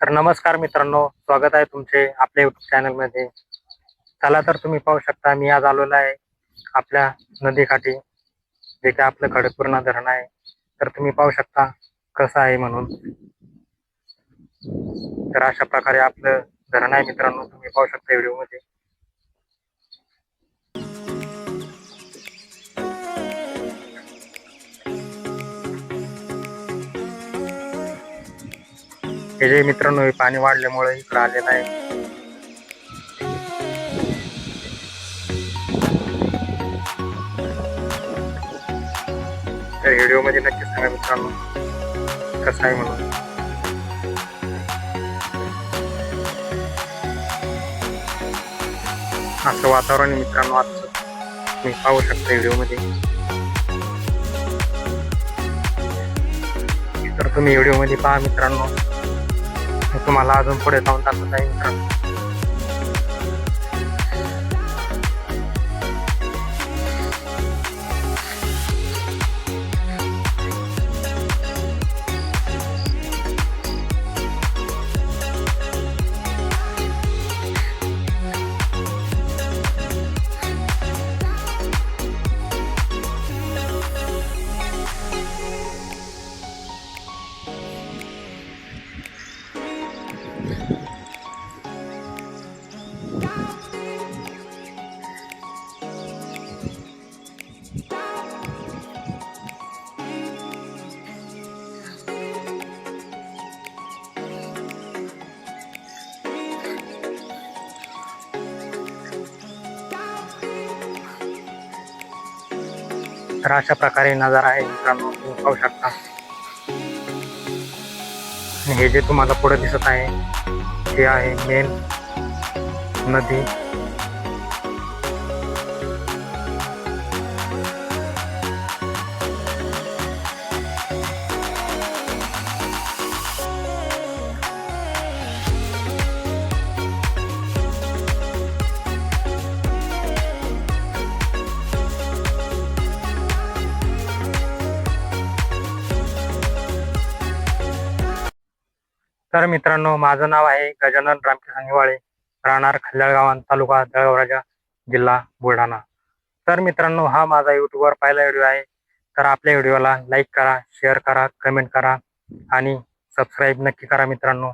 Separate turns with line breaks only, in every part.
तर नमस्कार मित्रांनो, स्वागत आहे तुमचे आपल्या YouTube चॅनलमध्ये. चला तर तुम्ही पाहू शकता मी आज आलेलो आहे आपल्या नदीकाठी, जे की आपलं खडकपूर्णा धरण आहे. तर तुम्ही पाहू शकता कसं आहे म्हणून. तर अशा प्रकारे आपलं धरण आहे मित्रांनो, तुम्ही पाहू शकता व्हिडिओमध्ये. हे जे मित्रांनो हे पाणी वाढल्यामुळे इकडं आलेलं आहे. तर व्हिडिओमध्ये नक्की सांगा मित्रांनो कसं आहे म्हणून. असं वातावरण आहे मित्रांनो आजचं, तुम्ही पाहू शकता व्हिडिओमध्ये. तर तुम्ही व्हिडिओमध्ये पहा मित्रांनो, मी तुम्हाला अजून पुढे जाऊन दाखवत आहे मित्रांनो. तर अशा प्रकारे नजारा आहे मित्रांनो, तुम्ही पाहू शकता. आणि हे जे तुम्हाला पुढे दिसत आहे ते आहे मेन नदी. तर मित्रांनो माझं नाव आहे गजानन रामकिसन हिवाळे, राहणार खल्ल्याळगाव, तालुका जळगाव, जिल्हा बुलढाणा. तर मित्रांनो हा माझा यूट्यूबवर पहिला व्हिडिओ आहे. तर आपल्या व्हिडिओला लाईक करा, शेअर करा, कमेंट करा आणि सबस्क्राईब नक्की करा मित्रांनो.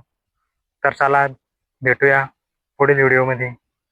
तर चला भेटूया पुढील व्हिडिओमध्ये.